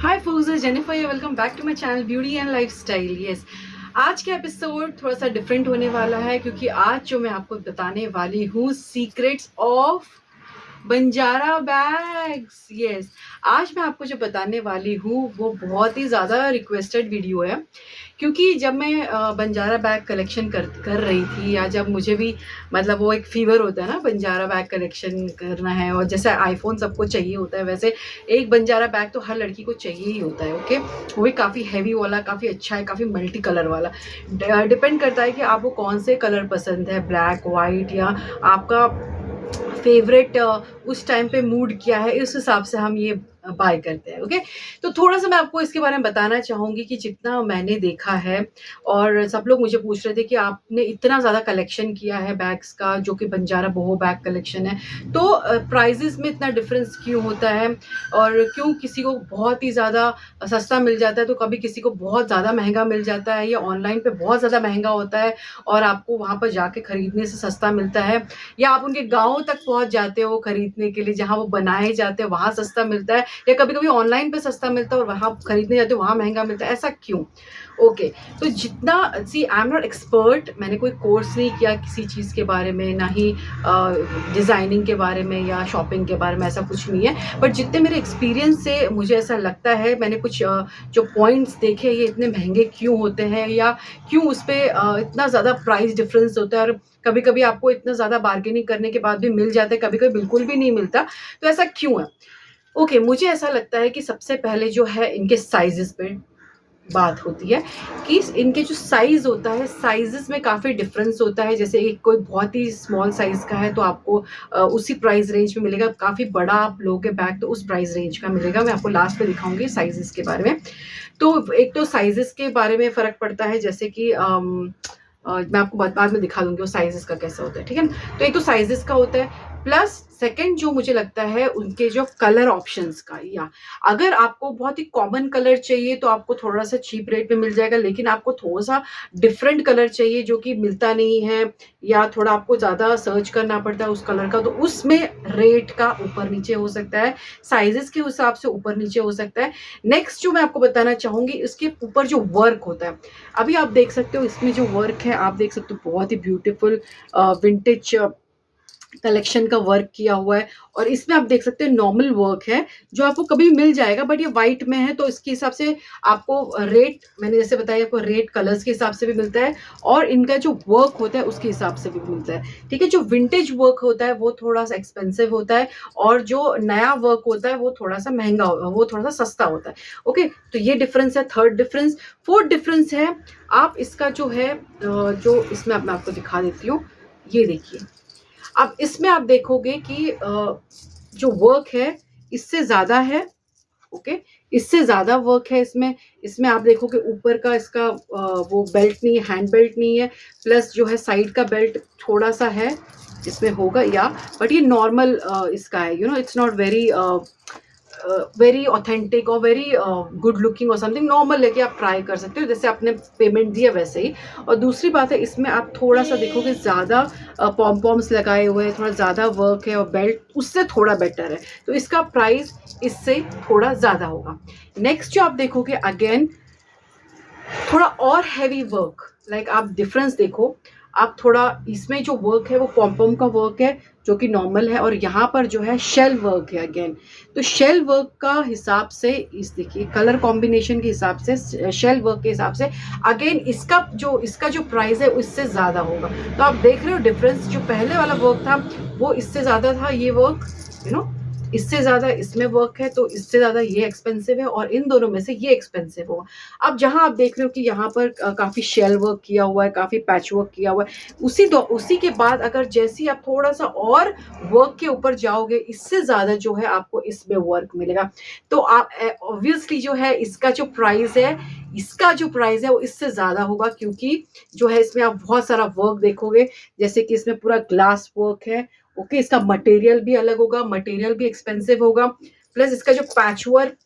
Hi folks, Jennifer, welcome back to my channel beauty and lifestyle. Yes, आज का episode थोड़ा सा different होने वाला है क्योंकि आज जो मैं आपको बताने वाली हूँ secrets of Banjara bags. Yes, आज मैं आपको जो बताने वाली हूँ वो बहुत ही ज़्यादा रिक्वेस्टेड वीडियो है क्योंकि जब मैं बंजारा बैग कलेक्शन कर रही थी, या जब मुझे भी मतलब वो एक फीवर होता है ना, बंजारा बैग कलेक्शन करना है, और जैसे आईफोन सबको चाहिए होता है वैसे एक बंजारा बैग तो हर लड़की को चाहिए ही होता है। ओके, वो भी काफ़ी हैवी वाला, काफ़ी अच्छा है, काफ़ी मल्टी कलर वाला। डिपेंड करता है कि आपको कौन से कलर पसंद है, ब्लैक, वाइट, या आपका फेवरेट उस टाइम पे मूड क्या है, इस हिसाब से हम ये बाय करते हैं। ओके, तो थोड़ा सा मैं आपको इसके बारे में बताना चाहूँगी कि जितना मैंने देखा है, और सब लोग मुझे पूछ रहे थे कि आपने इतना ज़्यादा कलेक्शन किया है बैग्स का, जो कि बंजारा बोहो बैग कलेक्शन है, तो प्राइजेस में इतना डिफरेंस क्यों होता है, और क्यों किसी को बहुत ही ज़्यादा सस्ता मिल जाता है तो कभी किसी को बहुत ज़्यादा महंगा मिल जाता है, या ऑनलाइन पे बहुत ज़्यादा महंगा होता है और आपको वहाँ पर जाके खरीदने से सस्ता मिलता है, या आप उनके गाँव तक पहुँच जाते हो खरीदने के लिए जहाँ वो बनाए जाते हैं, वहाँ सस्ता मिलता है, या कभी-कभी ऑनलाइन पे सस्ता मिलता है और वहाँ खरीदने जाते हो वहाँ महँगा मिलता है, ऐसा क्यों? ओके, तो जितना सी आई एम नॉट एक्सपर्ट, मैंने कोई कोर्स नहीं किया किसी चीज़ के बारे में, ना ही डिज़ाइनिंग के बारे में या शॉपिंग के बारे में, ऐसा कुछ नहीं है। बट जितने मेरे एक्सपीरियंस से मुझे ऐसा लगता है, मैंने कुछ जो पॉइंट्स देखे ये इतने महँगे क्यों होते हैं, या क्यों उस पे इतना ज़्यादा प्राइस डिफरेंस होता है, और कभी-कभी आपको इतना ज़्यादा बार्गेनिंग करने के बाद भी मिल जाता है, कभी-कभी बिल्कुल भी नहीं मिलता, तो ऐसा क्यों है? ओके, मुझे ऐसा लगता है कि सबसे पहले जो है इनके साइज़ेज़ पे बात होती है कि इनके जो साइज़ होता है, साइज़ेज़ में काफ़ी डिफ़रेंस होता है। जैसे एक कोई बहुत ही स्मॉल साइज़ का है तो आपको उसी प्राइस रेंज में मिलेगा, काफ़ी बड़ा आप लोगे बैग तो उस प्राइस रेंज का मिलेगा। मैं आपको लास्ट में दिखाऊँगी साइज़ेज़ के बारे में। तो एक तो साइज़ेज़ के बारे में फ़र्क पड़ता है, जैसे कि मैं आपको बाद में दिखा दूँगी वो साइज़ेज़ का कैसा होता है, ठीक है ना? तो एक तो साइज़ेज़ का होता है, प्लस सेकंड जो मुझे लगता है उनके जो कलर ऑप्शंस का, या अगर आपको बहुत ही कॉमन कलर चाहिए तो आपको थोड़ा-सा चीप रेट में मिल जाएगा, लेकिन आपको थोड़ा-सा डिफरेंट कलर चाहिए जो कि मिलता नहीं है, या थोड़ा आपको ज़्यादा सर्च करना पड़ता है उस कलर का, तो उसमें रेट का ऊपर-नीचे हो सकता है, साइज़ेज़ के हिसाब से ऊपर-नीचे हो सकता है। नेक्स्ट जो मैं आपको बताना चाहूँगी, इसके ऊपर जो वर्क होता है, अभी आप देख सकते हो इसमें जो वर्क है, आप देख सकते हो बहुत ही ब्यूटीफुल विंटेज कलेक्शन का वर्क किया हुआ है, और इसमें आप देख सकते हैं नॉर्मल वर्क है जो आपको कभी भी मिल जाएगा, बट ये व्हाइट में है तो इसके हिसाब से आपको रेट, मैंने जैसे बताया आपको रेट कलर्स के हिसाब से भी मिलता है, और इनका जो वर्क होता है उसके हिसाब से भी मिलता है। ठीक है, जो विंटेज वर्क होता है वो थोड़ा सा एक्सपेंसिव होता है, और जो नया वर्क होता है वो थोड़ा सा महंगा, वो थोड़ा सा सस्ता होता है। ओके, तो ये डिफरेंस है, थर्ड डिफरेंस। फोर्थ डिफरेंस है, आप इसका जो है जो इसमें मैं आपको दिखा देती हूँ, ये देखिए। अब इसमें आप देखोगे कि जो वर्क है इससे ज़्यादा है। ओके, इससे ज़्यादा वर्क है इसमें। इसमें आप देखोगे ऊपर का इसका वो बेल्ट नहीं है, हैंड बेल्ट नहीं है, प्लस जो है साइड का बेल्ट थोड़ा-सा है इसमें होगा, या बट ये नॉर्मल इसका है, इट्स नॉट वेरी ऑथेंटिक और वेरी गुड लुकिंग और समथिंग, नॉर्मल है कि आप ट्राई कर सकते हो, जैसे आपने पेमेंट दिया वैसे ही। और दूसरी बात है, इसमें आप थोड़ा सा देखोगे ज़्यादा पॉम पॉम्स लगाए हुए हैं, थोड़ा ज़्यादा वर्क है, और बेल्ट उससे थोड़ा बेटर है, तो इसका प्राइस इससे थोड़ा ज़्यादा होगा। नेक्स्ट जो आप देखोगे अगेन थोड़ा और हैवी वर्क, लाइक आप डिफरेंस देखो, आप थोड़ा इसमें जो वर्क है वो पॉम-पॉम का वर्क है जो कि नॉर्मल है, और यहाँ पर जो है शेल वर्क है अगेन। तो शेल वर्क का हिसाब से इस देखिए कलर कॉम्बिनेशन के हिसाब से, शेल वर्क के हिसाब से अगेन इसका जो प्राइस है उससे ज़्यादा होगा। तो आप देख रहे हो डिफरेंस, जो पहले वाला वर्क था वो इससे ज़्यादा था, ये वर्क इससे ज़्यादा इसमें वर्क है, तो इससे ज़्यादा ये एक्सपेंसिव है, और इन दोनों में से ये एक्सपेंसिव होगा। अब जहाँ आप देख रहे हो कि यहाँ पर काफ़ी शेल वर्क किया हुआ है, काफ़ी पैच वर्क किया हुआ है, उसी के बाद अगर जैसे ही आप थोड़ा-सा और वर्क के ऊपर जाओगे, इससे ज़्यादा जो है आपको इसमें वर्क मिलेगा। तो आप ऑब्वियसली जो है इसका जो प्राइस है वो इससे ज़्यादा होगा, क्योंकि जो है इसमें आप बहुत सारा वर्क देखोगे, जैसे कि इसमें पूरा ग्लास वर्क है। ओके, इसका मटेरियल भी अलग होगा, मटेरियल भी एक्सपेंसिव होगा, प्लस इसका जो पैच वर्क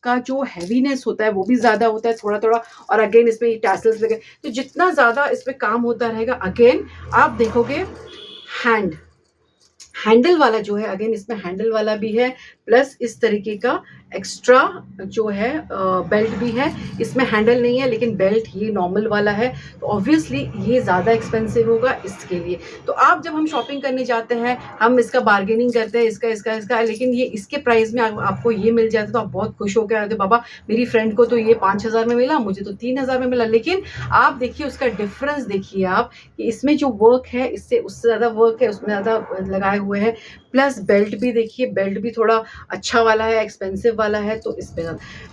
का जो हैवीनेस होता है वो भी ज़्यादा होता है थोड़ा-थोड़ा, और अगेन इसमें ये टैसल्स लगे, तो जितना ज़्यादा इसमें काम होता रहेगा, अगेन आप देखोगे हैंडल वाला जो है, अगेन इसमें हैंडल वाला भी है, प्लस इस तरीके का एक्स्ट्रा जो है बेल्ट भी है, इसमें हैंडल नहीं है लेकिन बेल्ट ये नॉर्मल वाला है, तो ऑब्वियसली ये ज़्यादा एक्सपेंसिव होगा इसके लिए। तो आप जब हम शॉपिंग करने जाते हैं हम इसका बार्गेनिंग करते हैं इसका, लेकिन ये इसके प्राइस में आपको ये मिल जाता है तो आप बहुत खुश होकर आते, बाबा मेरी फ्रेंड को तो ये 5,000 में मिला, मुझे तो 3,000 में मिला। लेकिन आप देखिए उसका डिफरेंस देखिए आप कि इसमें जो वर्क है इससे उससे ज़्यादा वर्क है, उसमें ज़्यादा लगाए हुए हैं, प्लस बेल्ट भी देखिए, बेल्ट भी थोड़ा अच्छा वाला है, एक्सपेंसिव वाला है, तो इसमें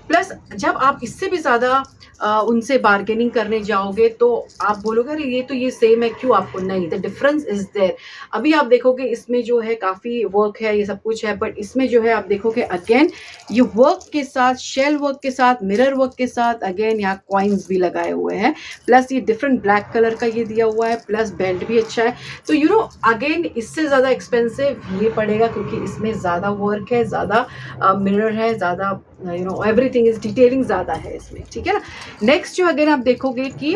प्लस जब आप इससे भी ज़्यादा उनसे बार्गेनिंग करने जाओगे तो आप बोलोगे अरे ये तो ये सेम है, क्यों आपको नहीं, द डिफरेंस इज देयर। अभी आप देखोगे इसमें जो है काफ़ी वर्क है, ये सब कुछ है, बट इसमें जो है आप देखोगे अगेन ये वर्क के साथ, शेल वर्क के साथ, मिरर वर्क के साथ, अगेन यहाँ कॉइन्स भी लगाए हुए हैं, प्लस ये डिफरेंट ब्लैक कलर का ये दिया हुआ है, प्लस बेल्ट भी अच्छा है। तो यू नो अगेन इससे ज़्यादा एक्सपेंसिव ये पड़ेगा क्योंकि इसमें ज़्यादा वर्क है, ज़्यादा मिरर है, ज़्यादा you know everything is detailing ज़्यादा है इसमें, ठीक है ना। नेक्स्ट जो अगर आप देखोगे कि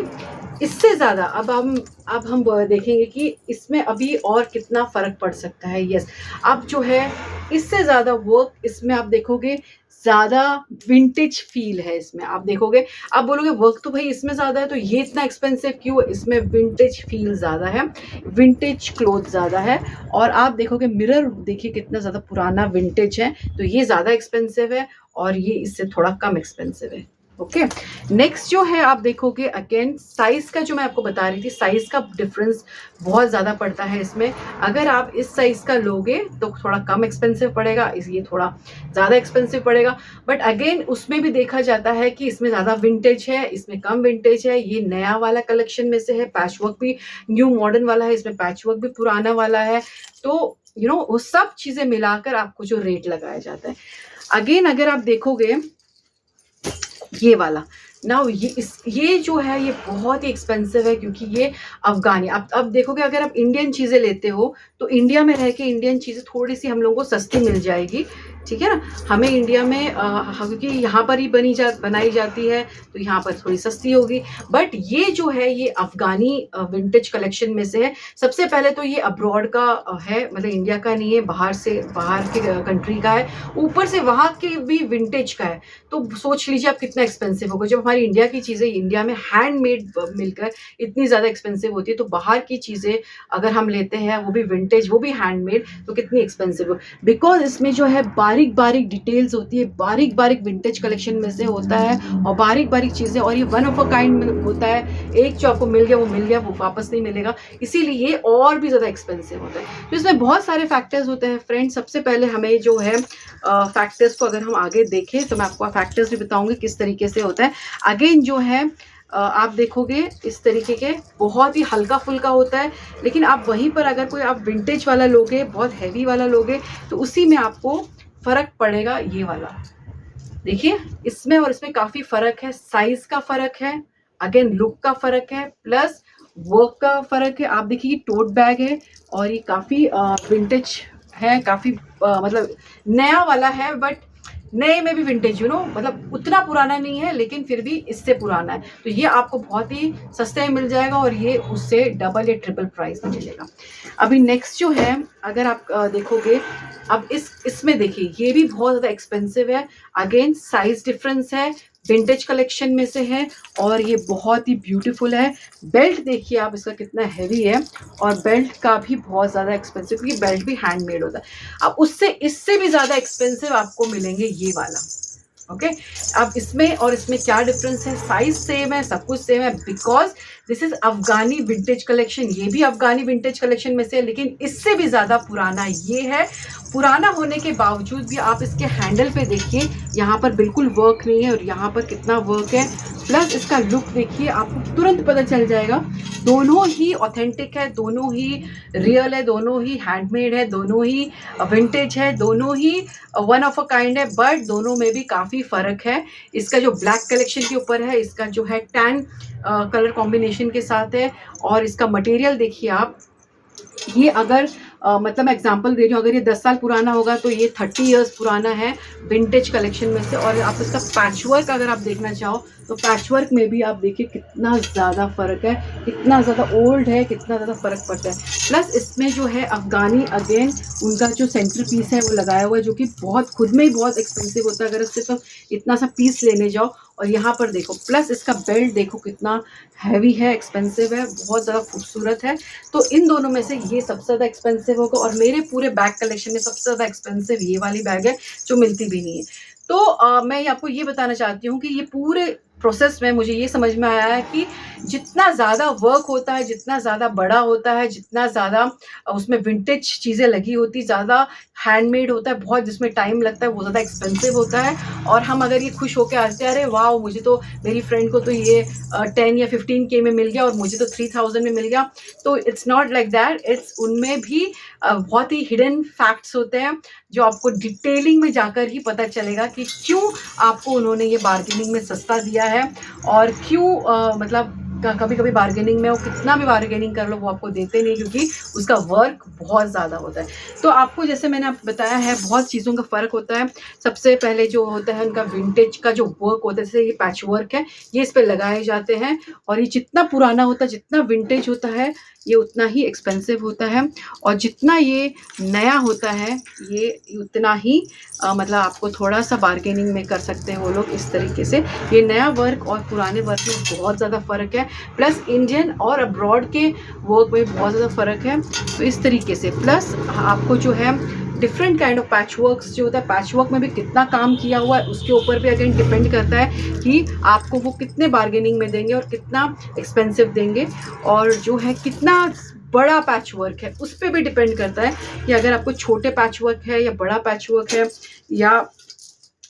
इससे ज़्यादा अब हम देखेंगे कि इसमें अभी और कितना फ़र्क पड़ सकता है। यस, अब जो है इससे ज़्यादा वर्क इसमें आप देखोगे, ज़्यादा विंटेज फील है इसमें। आप देखोगे, आप बोलोगे वर्क तो भाई इसमें ज़्यादा है तो ये इतना एक्सपेंसिव क्यों, इसमें विंटेज फील ज़्यादा है, विंटेज क्लोथ ज़्यादा है। और आप देखोगे मिरर देखिए कितना ज़्यादा पुराना विंटेज है, तो ये ज़्यादा एक्सपेंसिव है और ये इससे थोड़ा कम एक्सपेंसिव है। ओके, नेक्स्ट जो है आप देखोगे अगेन साइज़ का, जो मैं आपको बता रही थी साइज़ का डिफरेंस बहुत ज़्यादा पड़ता है इसमें। अगर आप इस साइज़ का लोगे तो थोड़ा कम एक्सपेंसिव पड़ेगा, ये थोड़ा ज़्यादा एक्सपेंसिव पड़ेगा। बट अगेन उसमें भी देखा जाता है कि इसमें ज़्यादा विंटेज है, इसमें कम विंटेज है, ये नया वाला कलेक्शन में से है, पैच वर्क भी न्यू मॉडर्न वाला है, इसमें पैच वर्क भी पुराना वाला है। तो यू नो वो सब चीज़ें मिलाकर आपको जो रेट लगाया जाता है। अगेन अगर आप देखोगे ये वाला नाउ ये जो है ये बहुत ही एक्सपेंसिव है क्योंकि ये अफगानी। अब देखोगे अगर आप इंडियन चीज़ें लेते हो तो इंडिया में रह के इंडियन चीज़ें थोड़ी सी हम लोगों को सस्ती मिल जाएगी, ठीक है ना। हमें इंडिया में क्योंकि यहाँ पर ही बनाई जाती है तो यहाँ पर थोड़ी सस्ती होगी। बट ये जो है ये अफगानी विंटेज कलेक्शन में से है। सबसे पहले तो ये अब्रॉड का है, मतलब इंडिया का नहीं है, बाहर के कंट्री का है, ऊपर से वहाँ के भी विंटेज का है। तो सोच लीजिए आप कितना एक्सपेंसिव होगा। जब हमारी इंडिया की चीज़ें इंडिया में हैंडमेड मिलकर इतनी ज़्यादा एक्सपेंसिव होती है, तो बाहर की चीज़ें अगर हम लेते हैं वो भी विंटेज, वो भी हैंडमेड, तो कितनी एक्सपेंसिव हो। बिकॉज इसमें जो है बारीक बारीक डिटेल्स होती है, बारीक बारीक विंटेज कलेक्शन में से होता है और बारीक बारीक चीज़ें, और ये वन ऑफ अ काइंड होता है। एक जो आपको मिल गया वो मिल गया, वो वापस नहीं मिलेगा, इसीलिए ये और भी ज़्यादा एक्सपेंसिव होता है। तो इसमें बहुत सारे फैक्टर्स होते हैं फ्रेंड्स। सबसे पहले हमें जो है फैक्टर्स को अगर हम आगे देखें तो मैं आपको फैक्टर्स भी बताऊंगी किस तरीके से होता है। अगेन जो है आप देखोगे इस तरीके के बहुत ही हल्का फुल्का होता है, लेकिन आप वहीं पर अगर कोई आप विंटेज वाला लोगे, बहुत हैवी वाला लोगे, तो उसी में आपको फ़र्क पड़ेगा। ये वाला देखिए, इसमें और इसमें काफ़ी फ़र्क है, साइज़ का फ़र्क है, अगेन लुक का फ़र्क है, प्लस वर्क का फ़र्क है। आप देखिए टोट बैग है और ये काफ़ी विंटेज है, काफ़ी मतलब नया वाला है, बट नए में भी विंटेज यू नो, मतलब उतना पुराना नहीं है लेकिन फिर भी इससे पुराना है। तो ये आपको बहुत ही सस्ते में मिल जाएगा और ये उससे डबल या ट्रिपल प्राइस में मिलेगा। अभी नेक्स्ट जो है अगर आप देखोगे, अब इसमें देखिए ये भी बहुत ज़्यादा एक्सपेंसिव है। अगेन साइज डिफरेंस है, विंटेज कलेक्शन में से है और ये बहुत ही ब्यूटीफुल है। बेल्ट देखिए आप इसका कितना हैवी है और बेल्ट का भी बहुत ज़्यादा एक्सपेंसिव, क्योंकि बेल्ट भी हैंडमेड होता है। अब उससे इससे भी ज़्यादा एक्सपेंसिव आपको मिलेंगे ये वाला। ओके, अब इसमें और इसमें क्या डिफरेंस है, साइज सेम है, सब कुछ सेम है, because this is Afghani vintage collection. ये भी अफगानी विंटेज कलेक्शन में से है, लेकिन इससे भी ज़्यादा पुराना ये है। पुराना होने के बावजूद भी आप इसके हैंडल पे देखिए, यहाँ पर बिल्कुल वर्क नहीं है और यहाँ पर कितना वर्क है। प्लस इसका लुक देखिए, आपको तुरंत पता चल जाएगा दोनों ही ऑथेंटिक है, दोनों ही रियल है, दोनों ही हैंडमेड है, दोनों ही विंटेज है, दोनों ही वन ऑफ अ काइंड है, बट दोनों में भी काफ़ी फ़र्क है। इसका जो ब्लैक कलेक्शन के ऊपर है, इसका जो है टैन कलर कॉम्बिनेशन के साथ है और इसका मटेरियल देखिए आप, ये अगर मतलब मैं एग्जांपल दे रही हूँ, अगर ये 10 साल पुराना होगा तो ये 30 इयर्स पुराना है विंटेज कलेक्शन में से। और आप इसका पैचवर्क अगर आप देखना चाहो तो पैचवर्क में भी आप देखिए कितना ज़्यादा फ़र्क है, कितना ज़्यादा ओल्ड है, कितना ज़्यादा फ़र्क पड़ता है। प्लस इसमें जो है अफ़गानी अगेन उनका जो सेंटर पीस है वो लगाया हुआ है, जो कि बहुत खुद में ही बहुत एक्सपेंसिव होता है अगर इससे तो इतना सा पीस लेने जाओ। और यहाँ पर देखो, प्लस इसका बेल्ट देखो कितना हैवी है, एक्सपेंसिव है, बहुत ज़्यादा खूबसूरत है। तो इन दोनों में से ये सबसे ज़्यादा एक्सपेंसिव होगा। और मेरे पूरे बैग कलेक्शन में सबसे ज़्यादा एक्सपेंसिव ये वाली बैग है जो मिलती भी नहीं है। तो मैं आपको ये बताना चाहती हूँ कि ये पूरे प्रोसेस में मुझे ये समझ में आया है कि जितना ज़्यादा वर्क होता है, जितना ज़्यादा बड़ा होता है, जितना ज़्यादा उसमें विंटेज चीज़ें लगी होती, ज़्यादा हैंडमेड होता है, बहुत जिसमें टाइम लगता है, वो ज़्यादा एक्सपेंसिव होता है। और हम अगर ये खुश होकर आते हैं, अरे वाह मुझे तो, मेरी फ्रेंड को तो ये 10 या 15K में मिल गया और मुझे तो 3000 में मिल गया, तो it's not like that. It's उनमें भी बहुत ही हिडन फैक्ट्स होते हैं जो आपको डिटेलिंग में जाकर ही पता चलेगा कि क्यों आपको उन्होंने ये बार्गेनिंग में सस्ता दिया है और क्यों मतलब कभी कभी बार्गेनिंग में वो कितना भी बार्गेनिंग कर लो वो आपको देते नहीं, क्योंकि उसका वर्क बहुत ज़्यादा होता है। तो आपको जैसे मैंने आपको बताया है बहुत चीज़ों का फ़र्क होता है। सबसे पहले जो होता है उनका विंटेज का जो वर्क होता है, जैसे ये पैच वर्क है, ये इस पर लगाए जाते हैं। और ये जितना पुराना होता है, जितना विंटेज होता है, ये उतना ही एक्सपेंसिव होता है। और जितना ये नया होता है ये उतना ही मतलब आपको थोड़ा सा बार्गेनिंग में कर सकते हैं वो लोग इस तरीके से। ये नया वर्क और पुराने वर्क में बहुत ज़्यादा फ़र्क है। प्लस इंडियन और अब्रॉड के वर्क में बहुत ज़्यादा फ़र्क है। तो इस तरीके से प्लस आपको जो है different kind of patch works जो होता है, पैच वर्क में भी कितना काम किया हुआ है उसके ऊपर भी अगेन डिपेंड करता है कि आपको वो कितने बार्गेनिंग में देंगे और कितना एक्सपेंसिव देंगे। और जो है कितना बड़ा पैच वर्क है उस पर भी डिपेंड करता है कि अगर आपको छोटे पैच वर्क है या बड़ा पैच वर्क है या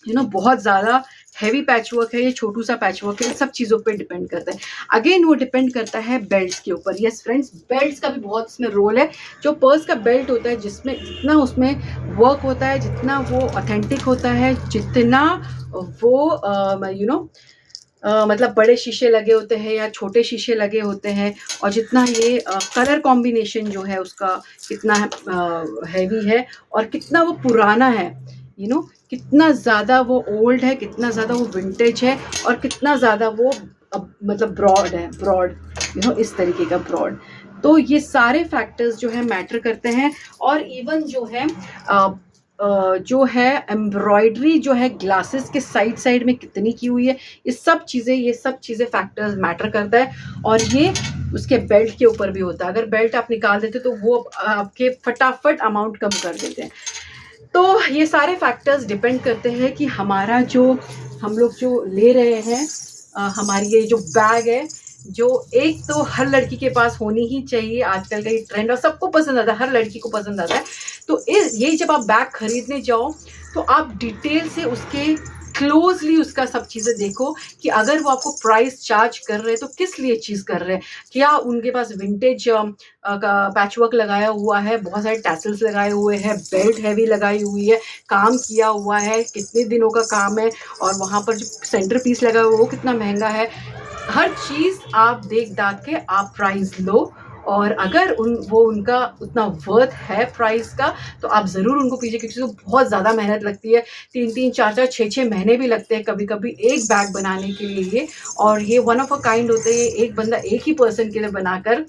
बहुत ज़्यादा हैवी पैच वर्क है या छोटू सा पैच वर्क है, सब चीज़ों पे डिपेंड करता है। अगेन वो डिपेंड करता है बेल्ट्स के ऊपर। यस फ्रेंड्स, बेल्ट्स का भी बहुत इसमें रोल है। जो पर्स का बेल्ट होता है जिसमें जितना उसमें वर्क होता है, जितना वो ऑथेंटिक होता है, जितना वो मतलब बड़े शीशे लगे होते हैं या छोटे शीशे लगे होते हैं, और जितना ये कलर कॉम्बिनेशन जो है उसका कितना हैवी है और कितना वो पुराना है, कितना ज़्यादा वो ओल्ड है, कितना ज़्यादा वो विंटेज है और कितना ज़्यादा वो मतलब ब्रॉड इस तरीके का ब्रॉड। तो ये सारे फैक्टर्स जो है मैटर करते हैं। और इवन जो है एम्ब्रॉयडरी जो है ग्लासेस के साइड में कितनी की हुई है, ये सब चीज़ें फैक्टर्स मैटर करता है। और ये उसके बेल्ट के ऊपर भी होता है। अगर बेल्ट आप निकाल देते तो वो आपके फटाफट अमाउंट कम कर देते हैं। तो ये सारे फैक्टर्स डिपेंड करते हैं कि हमारा जो हम लोग जो ले रहे हैं हमारी ये जो बैग है, जो एक तो हर लड़की के पास होनी ही चाहिए, आजकल का ये ट्रेंड और सबको पसंद आता है, हर लड़की को पसंद आता है। तो ये जब आप बैग खरीदने जाओ तो आप डिटेल से उसके क्लोजली उसका सब चीज़ें देखो कि अगर वो आपको प्राइस चार्ज कर रहे हैं तो किस लिए चीज़ कर रहे हैं। क्या उनके पास विंटेज पैचवर्क लगाया हुआ है, बहुत सारे टैसल्स लगाए हुए हैं, बेल्ट हैवी लगाई हुई है, काम किया हुआ है, कितने दिनों का काम है, और वहाँ पर जो सेंटर पीस लगा हुआ है वो कितना महंगा है। हर चीज़ आप देख दाख के आप प्राइस लो। और अगर उनका उतना वर्थ है प्राइस का तो आप ज़रूर उनको पीछे, क्योंकि तो बहुत ज़्यादा मेहनत लगती है। 3-3, 4-4, 6-6 महीने भी लगते हैं कभी कभी एक बैग बनाने के लिए। और ये वन ऑफ अ काइंड होते हैं, एक बंदा एक ही पर्सन के लिए बनाकर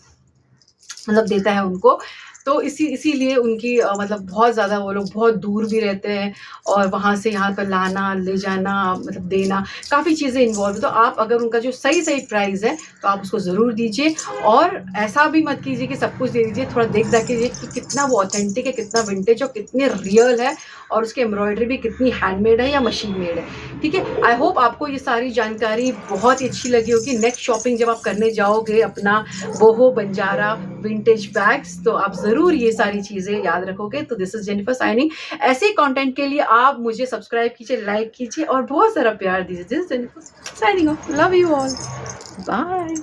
मतलब देता है उनको। तो इसीलिए उनकी मतलब बहुत ज़्यादा वो लोग बहुत दूर भी रहते हैं और वहाँ से यहाँ पर लाना ले जाना मतलब देना काफ़ी चीज़ें इन्वॉल्व। तो आप अगर उनका जो सही प्राइस है तो आप उसको ज़रूर दीजिए। और ऐसा भी मत कीजिए कि सब कुछ दे दीजिए, थोड़ा देख कीजिए कि कितना वो ऑथेंटिक है, कितना विंटेज और कितने रियल है, और उसकी एम्ब्रॉयडरी भी कितनी हैंडमेड है या मशीन मेड है। ठीक है, आई होप आपको ये सारी जानकारी बहुत ही अच्छी लगी होगी। नेक्स्ट शॉपिंग जब आप करने जाओगे अपना बोहो बंजारा विंटेज बैग्स, तो आप ज़रूर ये सारी चीज़ें याद रखोगे। तो दिस इज जेनिफर साइनिंग। ऐसे कंटेंट के लिए आप मुझे सब्सक्राइब कीजिए, लाइक कीजिए और बहुत सारा प्यार दीजिए। This is Jennifer signing off. Love you all, bye.